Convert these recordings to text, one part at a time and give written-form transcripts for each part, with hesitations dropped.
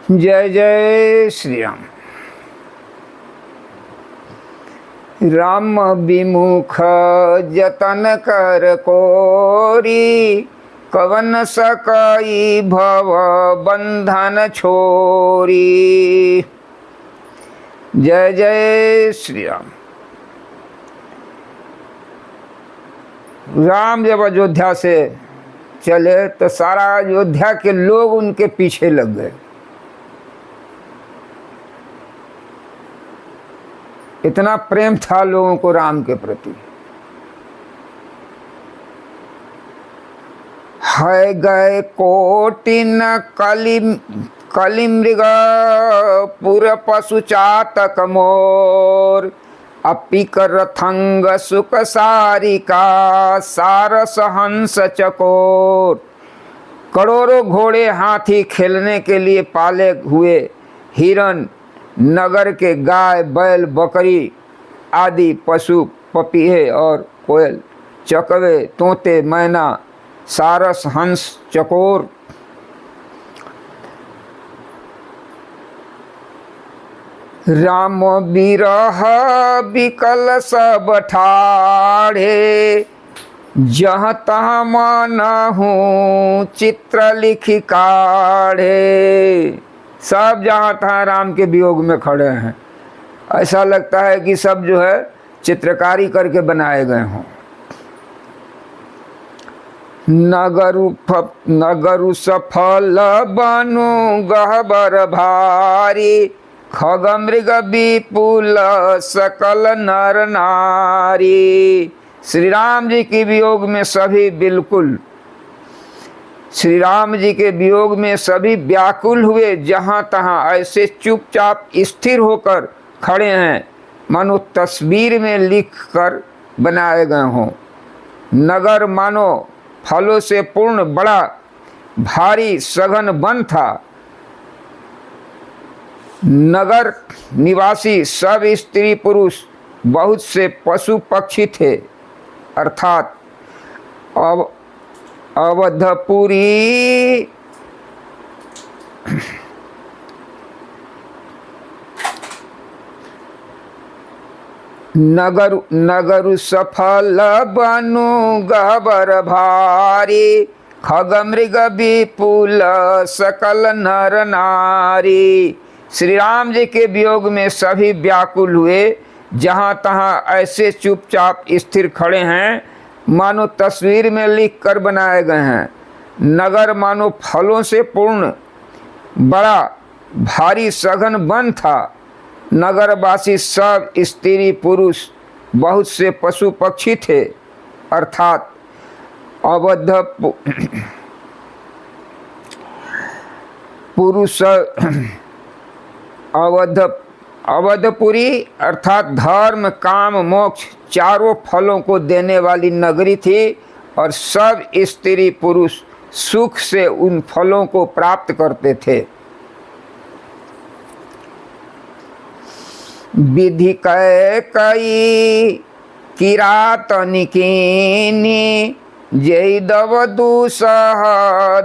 जय जय श्री राम। राम विमुख जतन कर कोरी, कवन सकई भव बंधन छोरी। जय जय श्री राम। राम जब अयोध्या से चले तो सारा अयोध्या के लोग उनके पीछे लग गए। इतना प्रेम था लोगों को राम के प्रति। है गए कोटिन कलिमृग पुर पशु चातक मोर, अपिकर रथंग सुख सारिका सारस हंस चकोर। करोड़ों घोड़े हाथी खेलने के लिए पाले हुए हिरन, नगर के गाय बैल बकरी आदि पशु पपीहे और कोयल, चकवे तोते मैना सारस हंस चकोर। राम बिरह बिकल सब ठाढ़े, जहाँ तहाँ मानहु चित्र लिखी काढ़े। सब जहाँ तहाँ राम के वियोग में खड़े हैं। ऐसा लगता है कि सब जो है चित्रकारी करके बनाए गए हों। नगरु सफल बनु गहबर भारी, खग मृग विपुल सकल नर नारी। श्री राम जी के वियोग में सभी बिल्कुल, श्री राम जी के वियोग में सभी व्याकुल हुए। जहाँ तहाँ ऐसे चुपचाप स्थिर होकर खड़े हैं मानो तस्वीर में लिख कर बनाए गए हों। नगर मानो फलों से पूर्ण बड़ा भारी सघन वन था। नगर निवासी सब स्त्री पुरुष, बहुत से पशु पक्षी थे। अर्थात अवधपुरी नगर सफल बनु गहबर भारी, खग मृग विपुल सकल नर नारी। श्री राम जी के वियोग में सभी व्याकुल हुए। जहाँ तहाँ ऐसे चुपचाप स्थिर खड़े हैं मानो तस्वीर में लिख कर बनाए गए हैं। नगर मानो फलों से पूर्ण बड़ा भारी सघन वन था। नगरवासी सब स्त्री पुरुष, बहुत से पशु पक्षी थे। अर्थात अवधपुरी अर्थात धर्म काम मोक्ष चारों फलों को देने वाली नगरी थी और सब स्त्री पुरुष सुख से उन फलों को प्राप्त करते थे। विधि कई किरातनि कीनी, जय दव दूसह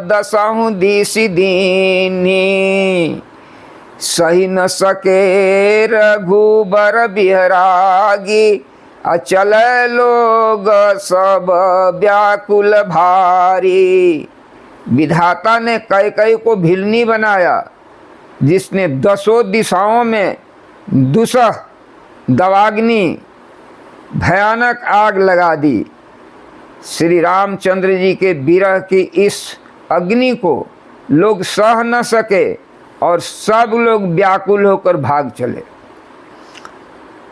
दसहु दिशि दीनी। सही न सके रघुबर बिहरागी, अचल लोग सब व्याकुल भारी। विधाता ने कैकई को भिलनी बनाया, जिसने दसों दिशाओं में दुसह दवाग्नि भयानक आग लगा दी। श्री रामचंद्र जी के विरह की इस अग्नि को लोग सह न सके और सब लोग व्याकुल होकर भाग चले।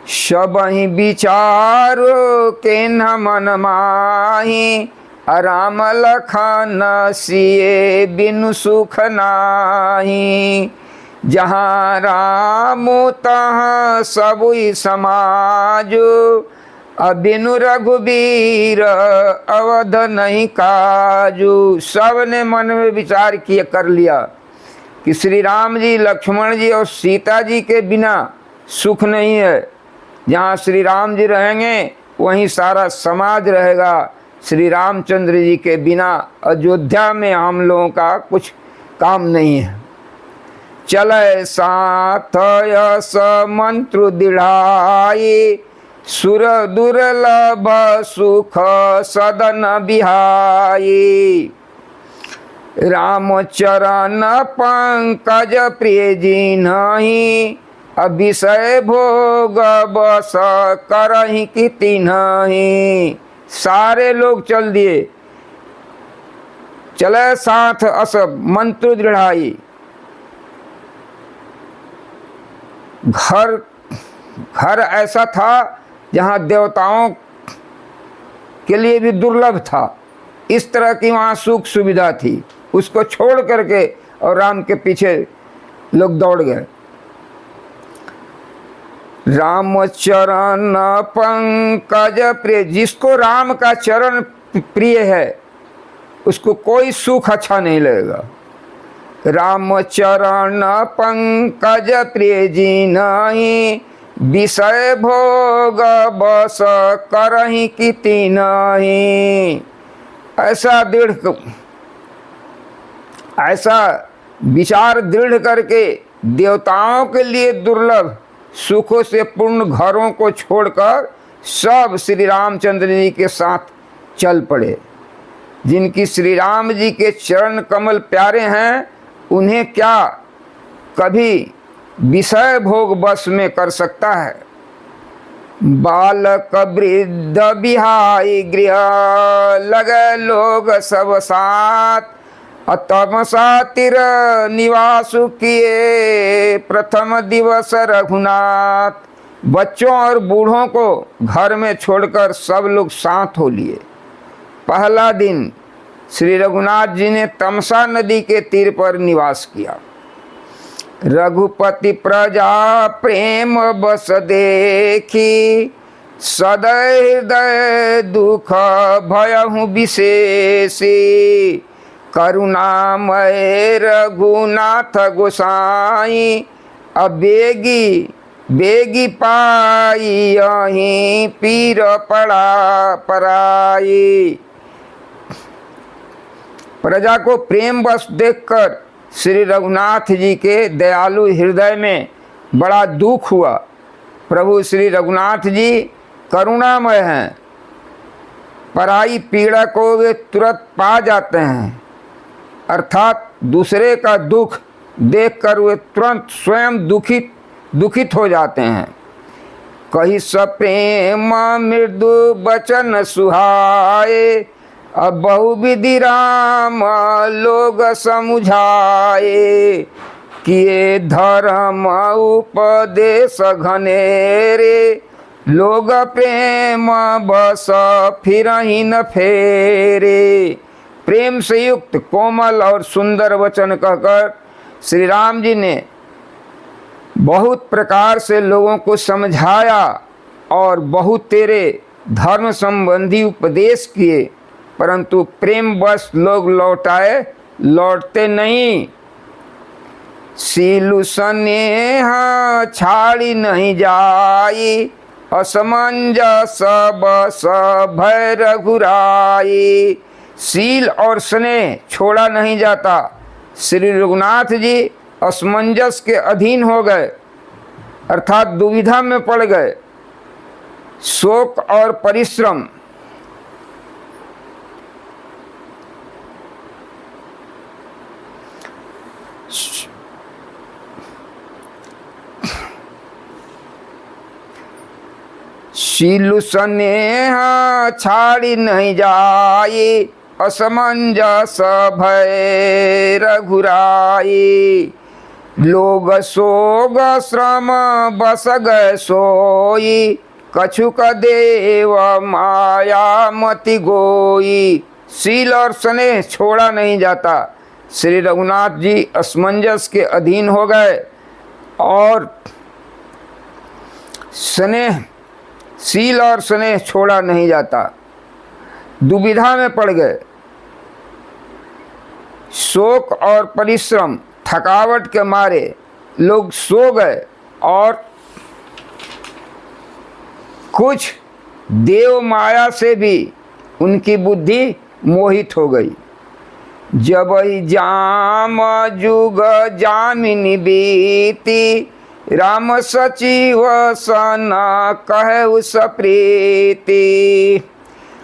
सबहि विचारो के न मन माही, राम लखन सिए बिनु सुख नाही। जहाँ राम तहाँ सबुई समाजो, बिनु रघुबीर अवध नहीं काजू। सब ने मन में विचार किए कर लिया कि श्री राम जी, लक्ष्मण जी और सीता जी के बिना सुख नहीं है। जहाँ श्री राम जी रहेंगे वहीं सारा समाज रहेगा। श्री रामचंद्र जी के बिना अयोध्या में हम लोगों का कुछ काम नहीं है। चले साथ यस मंत्र दृढ़ाई, सुर दुर्लभ सुख सदन बिहाई। रामचरण पंकज प्रिय जिन्हि, अभिषय भोग बस करहि कि तिन्हि। सारे लोग चल दिए, चले साथ अस मंत्र दृढ़ाई। घर ऐसा था जहाँ देवताओं के लिए भी दुर्लभ था, इस तरह की वहाँ सुख सुविधा थी। उसको छोड़ करके और राम के पीछे लोग दौड़ गए। रामचरण पंकज प्रिय, जिसको राम का चरण प्रिय है उसको कोई सुख अच्छा नहीं लगेगा। रामचरण पंकज प्रिय जिन्हि, विषय भोग बस करहि कि तिन्हि। ऐसा विचार दृढ़ करके देवताओं के लिए दुर्लभ सुखों से पूर्ण घरों को छोड़कर सब श्री रामचंद्र जी के साथ चल पड़े। जिनकी श्री राम जी के चरण कमल प्यारे हैं, उन्हें क्या कभी विषय भोग बस में कर सकता है। बालक वृद्ध बिहाई गृह, लगे लोग सब साथ, तमसा तिर निवासु किए, प्रथम दिवस रघुनाथ। बच्चों और बूढ़ों को घर में छोड़कर सब लोग साथ हो लिए। पहला दिन श्री रघुनाथ जी ने तमसा नदी के तीर पर निवास किया। रघुपति प्रजा प्रेम बस देखी, सदै हृदय दुख भयहु विशेषी। करुणामय रघुनाथ गोसाई, अबेगी बेगी पाई यहीं पीर पड़ा पराई। प्रजा को प्रेम बस देखकर श्री रघुनाथ जी के दयालु हृदय में बड़ा दुख हुआ। प्रभु श्री रघुनाथ जी करुणामय हैं, पराई पीड़ा को वे तुरंत पा जाते हैं, अर्थात दूसरे का दुख देखकर वे तुरंत स्वयं दुखित हो जाते हैं। कही सप्रेम मृदु बचन सुहाए, अब बहुविधि राम लोग समुझाए। किए धर्म उपदेश घनेरे, लोग प्रेम बस फिरहि न फेरे। प्रेम से युक्त कोमल और सुंदर वचन कहकर श्री राम जी ने बहुत प्रकार से लोगों को समझाया और बहुत तेरे धर्म संबंधी उपदेश किए, परंतु प्रेम बस लोग लौटते नहीं। सीलु स्नेह छाड़ी नहीं जाई, असमंजस बस भय रघुराई। सील और स्नेह छोड़ा नहीं जाता। श्री रघुनाथ जी असमंजस के अधीन हो गए, अर्थात दुविधा में पड़ गए। शोक और परिश्रम, सीलु स्नेह छाड़ी नहीं जाई, असमंजस भय रघुराई। लोग सोग श्रम बस गए सोई, कछुक देव माया मति गोई। सील और स्नेह छोड़ा नहीं जाता। श्री रघुनाथ जी असमंजस के अधीन हो गए और सील और स्नेह छोड़ा नहीं जाता। दुविधा में पड़ गए। शोक और परिश्रम, थकावट के मारे लोग सो गए और कुछ देव माया से भी उनकी बुद्धि मोहित हो गई। जब जाम जुग जामिनी बीती, राम सचिव सन कहु सप्रीति।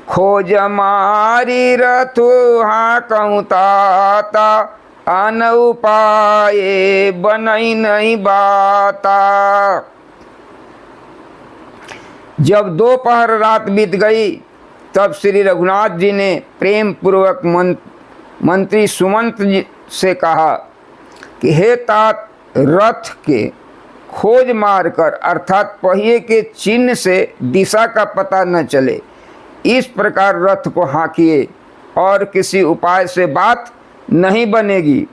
खोज मारी रथु हाँकहु ताता, अन उपाय बनई नहीं बाता। जब दोपहर रात बीत गई, तब श्री रघुनाथ जी ने प्रेम पूर्वक मंत्री सुमंत जी से कहा कि हे तात, रथ के खोज मारकर अर्थात पहिए के चिन्ह से दिशा का पता न चले, इस प्रकार रथ को हाँकिए, और किसी उपाय से बात नहीं बनेगी।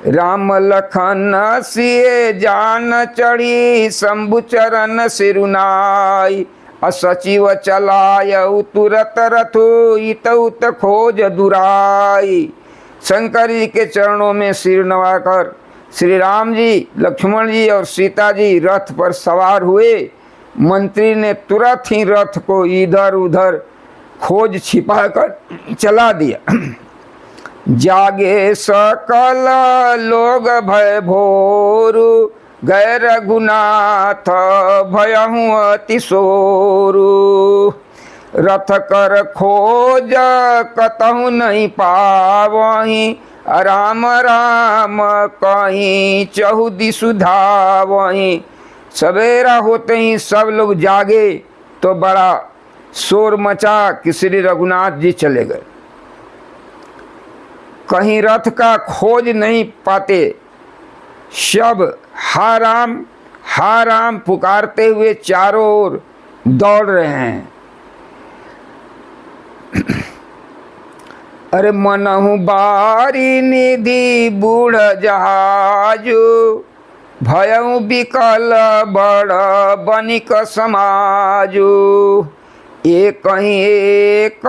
राम लखन सिए जान चढ़ी, शंभु चरण सिरुनाई। असचिव चलाय तुरत रथु, इत उत खोज दुराई। शंकर जी के चरणों में सिर नवाकर श्री राम जी, लक्ष्मण जी और सीता जी रथ पर सवार हुए। मंत्री ने तुरंत ही रथ को इधर उधर खोज छिपाकर चला दिया। जागे सकल लोग भय भोरु, गै रघुनाथ भयहु अतिशोरु। रथ कर खोज कतहु नहीं पावहीं, राम राम कहीं चहुदिशु धावहीं। सवेरा होते ही सब लोग जागे तो बड़ा शोर मचा कि श्री रघुनाथ जी चले गए। कहीं रथ का खोज नहीं पाते, सब हा राम पुकारते हुए चारों ओर दौड़ रहे हैं। अरे मनहु बारी निधि बूढ़ जहाजु, भयउ बिकल बड़ बनिक समाजु। एक कहीं एक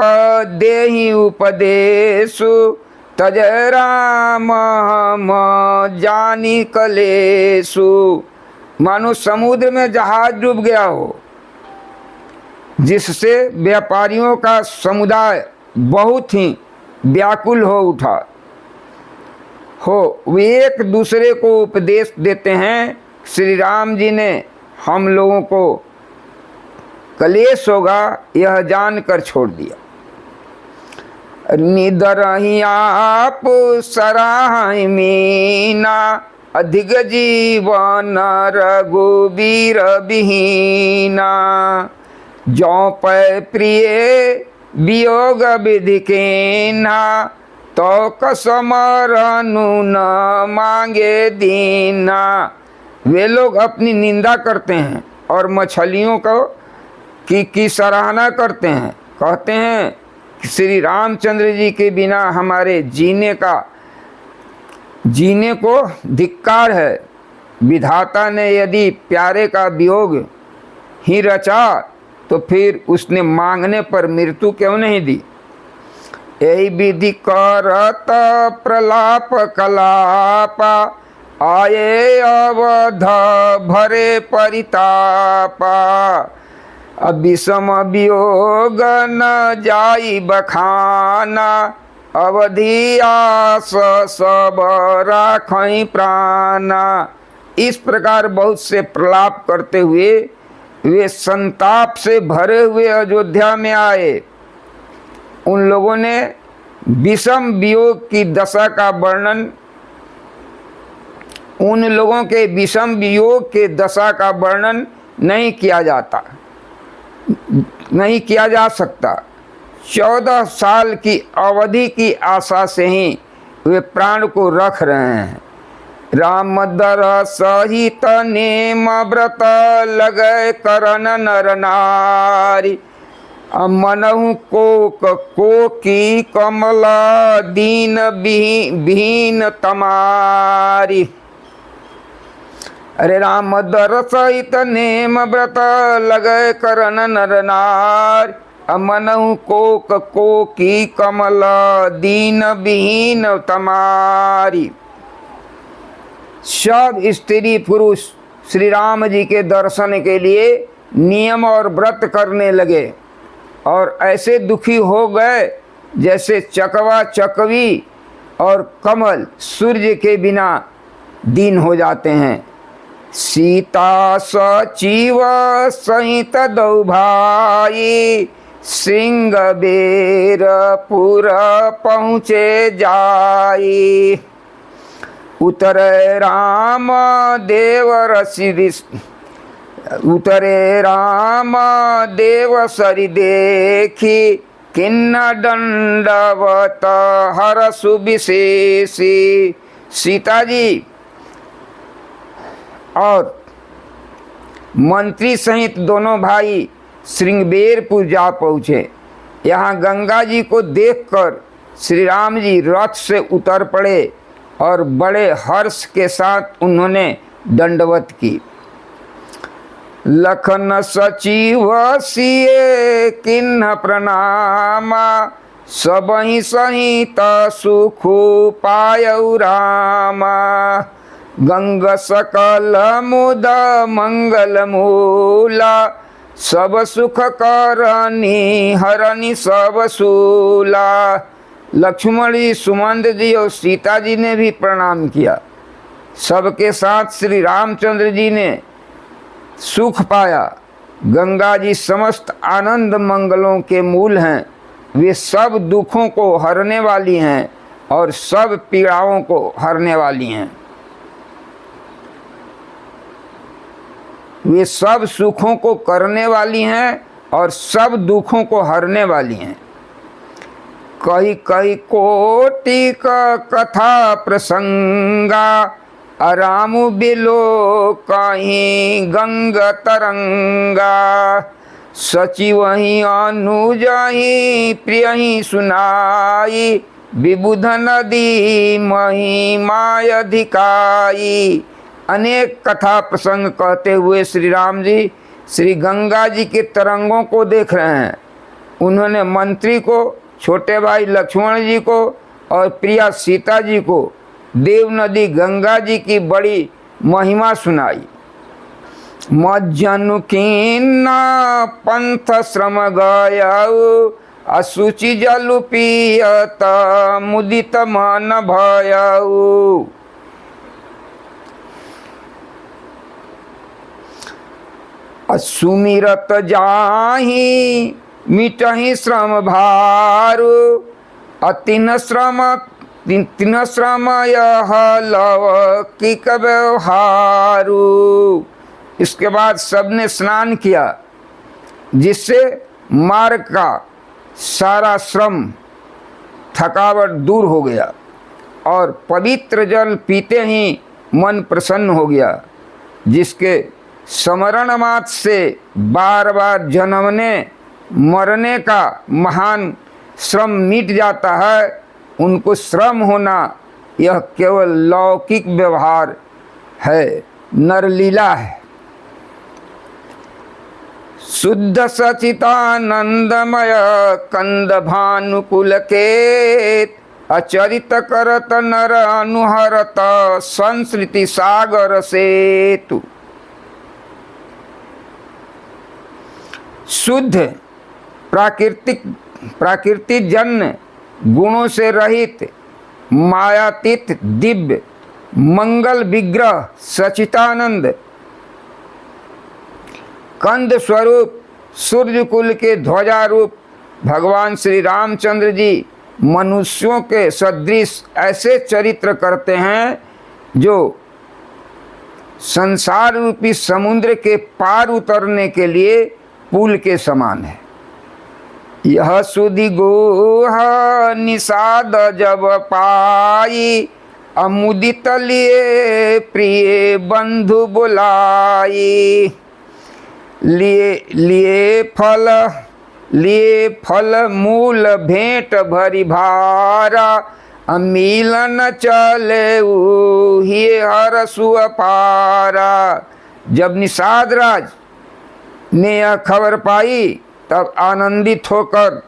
देहि उपदेशु, तज राम हम जानी कलेसु। मानो समुद्र में जहाज डूब गया हो, जिससे व्यापारियों का समुदाय बहुत ही व्याकुल हो उठा हो। वे एक दूसरे को उपदेश देते हैं। श्री राम जी ने हम लोगों को कलेश होगा यह जानकर छोड़ दिया। निदरहि आप सराहि मीना, अधिक जीवन रघुबीर बिहीना। जौ पै प्रिय वियोग विधि केन्हा, तो कसमरनु न मांगे दीना। वे लोग अपनी निंदा करते हैं और मछलियों को की सराहना करते हैं। कहते हैं कि श्री रामचंद्र जी के बिना हमारे जीने को धिक्कार है। विधाता ने यदि प्यारे का वियोग ही रचा तो फिर उसने मांगने पर मृत्यु क्यों नहीं दी। यही विधि करत प्रलाप कलापा, आये अवध भरे परितापा। अभिषम वियोग न जाई बखाना, अवधि आस सब राखई प्राणा। इस प्रकार बहुत से प्रलाप करते हुए वे संताप से भरे हुए अयोध्या में आए। उन लोगों ने विषम वियोग की दशा का वर्णन, उन लोगों के विषम वियोग के दशा का वर्णन नहीं किया जा सकता। 14 साल की अवधि की आशा से ही वे प्राण को रख रहे हैं। राम दर सहित नेम व्रत लगे करन नर नारी, मनहु को की कमला दीन बीन तमारी। अरे राम दर सहित नेम व्रत लगे करन नर नारी, मनहु को की कमला दीन बीन तमारी। सब स्त्री पुरुष श्री राम जी के दर्शन के लिए नियम और व्रत करने लगे और ऐसे दुखी हो गए जैसे चकवा चकवी और कमल सूर्य के बिना दीन हो जाते हैं। सीता सचिव सहित दो भाई, श्रृंगबेरपुर पहुँचे जाई। उतरे राम देव सरि देखी, किन्न दंडवत हरसु विशेषी। सीता जी और मंत्री सहित दोनों भाई श्रृंगबेरपुर जा पहुँचे। यहाँ गंगा जी को देखकर श्री राम जी रथ से उतर पड़े और बड़े हर्ष के साथ उन्होंने दंडवत की। लखन सचिव सिए किन्ह प्रणामा, सबहि सहित सुख पायउ रामा। गंग सकल मुद मंगल मूला, सब सुख करनी हरनी सब सूला। लक्ष्मण जी, सुमंत जी और सीता जी ने भी प्रणाम किया। सबके साथ श्री रामचंद्र जी ने सुख पाया। गंगा जी समस्त आनंद मंगलों के मूल हैं। वे सब दुखों को हरने वाली हैं और सब पीड़ाओं को हरने वाली हैं। वे सब सुखों को करने वाली हैं और सब दुखों को हरने वाली हैं। कही कही कोटि का कथा प्रसंगा, अरामु बिलो कहीं गंग तरंगा। सचिव ही अनुजही प्रिय ही सुनाई, विबुध नदी महिमाय अधिकाई। अनेक कथा प्रसंग कहते हुए श्री राम जी श्री गंगा जी के तरंगों को देख रहे हैं। उन्होंने मंत्री को, छोटे भाई लक्ष्मण जी को और प्रिया सीता जी को देव नदी गंगा जी की बड़ी महिमा सुनाई। मज्जनु किन्ना पंथ श्रम गयउ, असुचि जलु पियत मुदित मन भयउ। सुमिरत जाहि मिटहि श्रम भारु, अतिन श्रम यह लौकिक व्यवहारु। इसके बाद सबने स्नान किया, जिससे मार्ग का सारा श्रम थकावट दूर हो गया और पवित्र जल पीते ही मन प्रसन्न हो गया। जिसके स्मरण मात्र से बार बार जन्मने मरने का महान श्रम मिट जाता है, उनको श्रम होना यह केवल लौकिक व्यवहार है, नरलीला है। शुद्ध सचितानंदमय कंद भानुकुल के, अचरित करत नर अनुहरत संस्कृति सागर सेतु। शुद्ध प्राकृतिक जन्य गुणों से रहित मायातीत दिव्य मंगल विग्रह सचितानंद कंद स्वरूप सूर्य कुल के ध्वजारूप भगवान श्री रामचंद्र जी मनुष्यों के सदृश ऐसे चरित्र करते हैं जो संसार रूपी समुद्र के पार उतरने के लिए पुल के समान है। यह सुधि गोह निषाद जब पाई, अमुदित लिए प्रिय बंधु बुलाई। लिए फल मूल भेंट भरी भारा, अमिलन चले ही हरसु अपारा। जब निषाद राज ने यह खबर पाई तब आनंदित होकर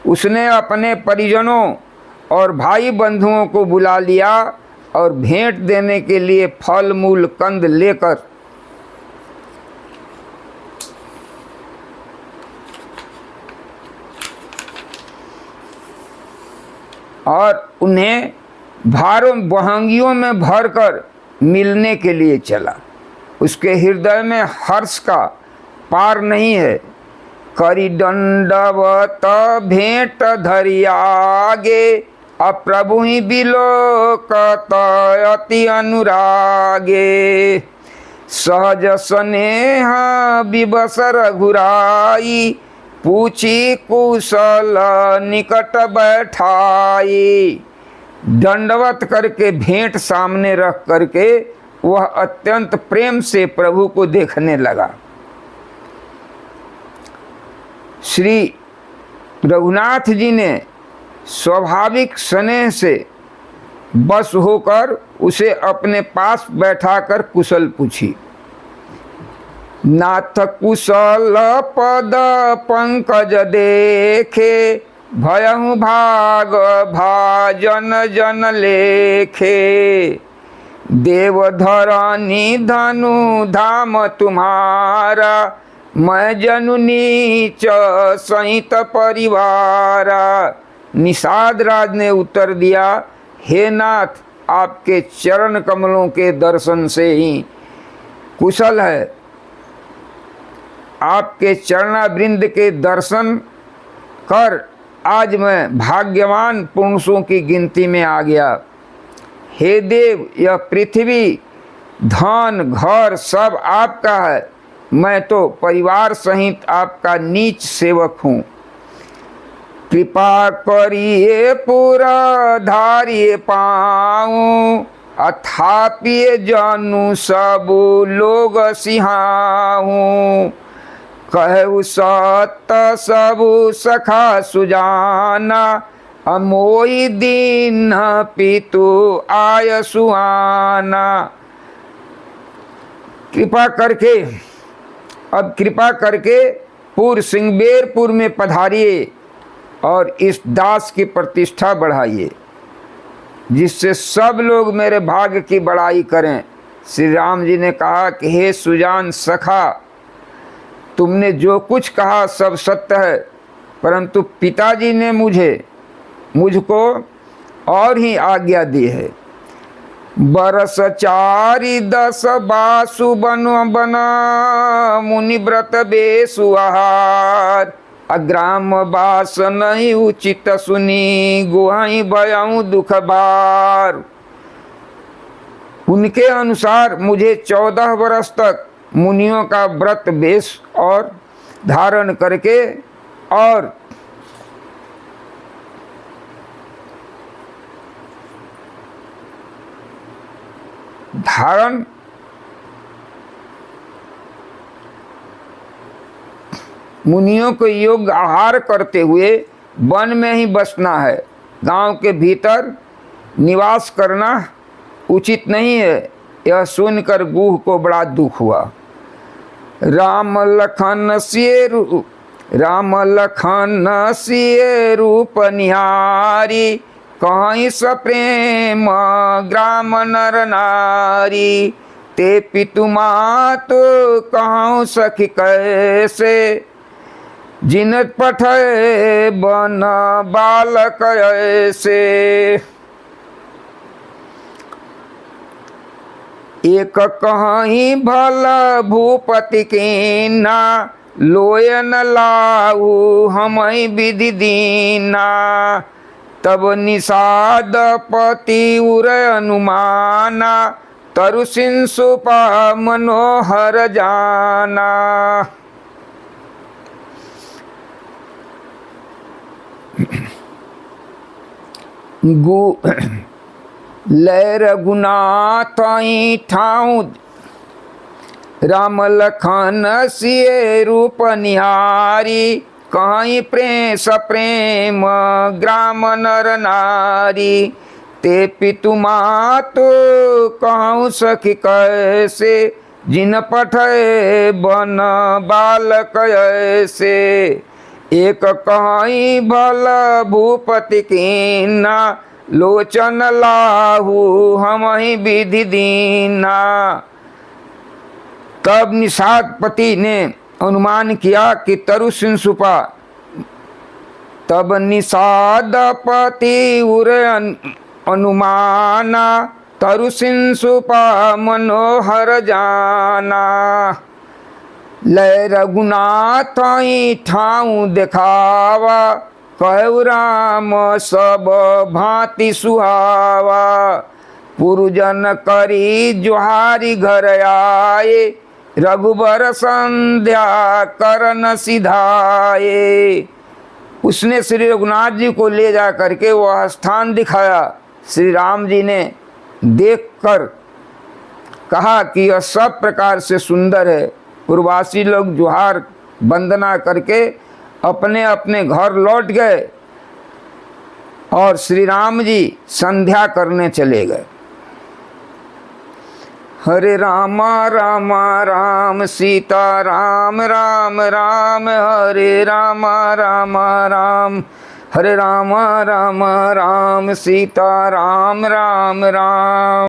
उसने अपने परिजनों और भाई बंधुओं को बुला लिया और भेंट देने के लिए फल मूल कंद लेकर और उन्हें भारों बहंगियों में भरकर मिलने के लिए चला। उसके हृदय में हर्ष का पार नहीं है। करी दंडवत भेंट धरि आगे, अब प्रभु ही बिलोकत अति अनुरागे। सहज स्नेह विवश रघुराई, पूछी कुशल निकट बैठाई। दंडवत करके भेंट सामने रख करके वह अत्यंत प्रेम से प्रभु को देखने लगा। श्री रघुनाथ जी ने स्वाभाविक स्नेह से बस होकर उसे अपने पास बैठाकर कुशल पूछी। नाथ कुशल पद पंकज देखे, भयहु भाग भाजन जन लेखे। देवधरानी धनु धाम तुम्हारा, मैं जनु नीच सहित परिवारा। निषाद राज ने उत्तर दिया, हे नाथ, आपके चरण कमलों के दर्शन से ही कुशल है। आपके चरणावृंद के दर्शन कर आज मैं भाग्यवान पुरुषों की गिनती में आ गया। हे देव, यह पृथ्वी धन घर सब आपका है, मैं तो परिवार सहित आपका नीच सेवक हूँ। कृपा करिए पूरा धारिए पाऊँ, अथापि जनु सब लोग सिहाऊँ। कहु सत सबु सखा सुजाना, अमोई दीन पितु आय सुआना। कृपा करके पूर्व सिंहबेरपुर में पधारिए और इस दास की प्रतिष्ठा बढ़ाइए, जिससे सब लोग मेरे भाग्य की बड़ाई करें। श्री राम जी ने कहा कि हे सुजान सखा, तुमने जो कुछ कहा सब सत्य है, परंतु पिताजी ने मुझको और ही आज्ञा दी है। बरस 4-10 बासु बन मुनि व्रत बेसु आहार। अग्राम बास नहीं उचित सुनी, गुहाई भयऊ दुख बार। उनके अनुसार मुझे 14 वर्ष तक मुनियों का व्रत वेश और धारण करके और मुनियों को योग्य आहार करते हुए वन में ही बसना है। गांव के भीतर निवास करना उचित नहीं है। यह सुनकर गुह को बड़ा दुख हुआ। राम लखन सिए रूप निहारी, कहीं सप्रेम ग्राम नर नारी। ते पितु मातु कहूँ सखी कैसे, जिनत पठे बन बालक ऐसे। एक कहीं भल भूपति कीना, लोयन लाऊ हमई विधि दीना। तब निषाद पति उर अनुमाना, तरु सिंसुपा मनोहर जाना। लय रघुनाथ ठाऊ, राम लखन सिए रूप निहारी। कहीं सप्रेम ग्राम नर नारी। ते पितु मातु कहूँ सखी कैसे, जिन पठे बन बालक ऐसे। एक कहीं भल भूपति कीना, लोचन लाहू हमहि विधि दीना। तब निषाद पति ने अनुमान किया कि तरु सिंसुपा तब निषादपति उर अनुमाना, तरुसिंसुपा मनोहर जाना। लय रघुनाथ ठाऊं देखावा, कहु राम सब भांति सुहावा। पुरजन करी जुहारी घर आए, रघुबर संध्या करन सिधाए। उसने श्री रघुनाथ जी को ले जा करके वह स्थान दिखाया। श्री राम जी ने देखकर कहा कि यह सब प्रकार से सुंदर है। पूर्ववासी लोग जुहार वंदना करके अपने अपने घर लौट गए और श्री राम जी संध्या करने चले गए। हरे राम राम राम सीता राम राम राम, हरे राम राम राम, हरे राम राम राम सीता राम राम राम।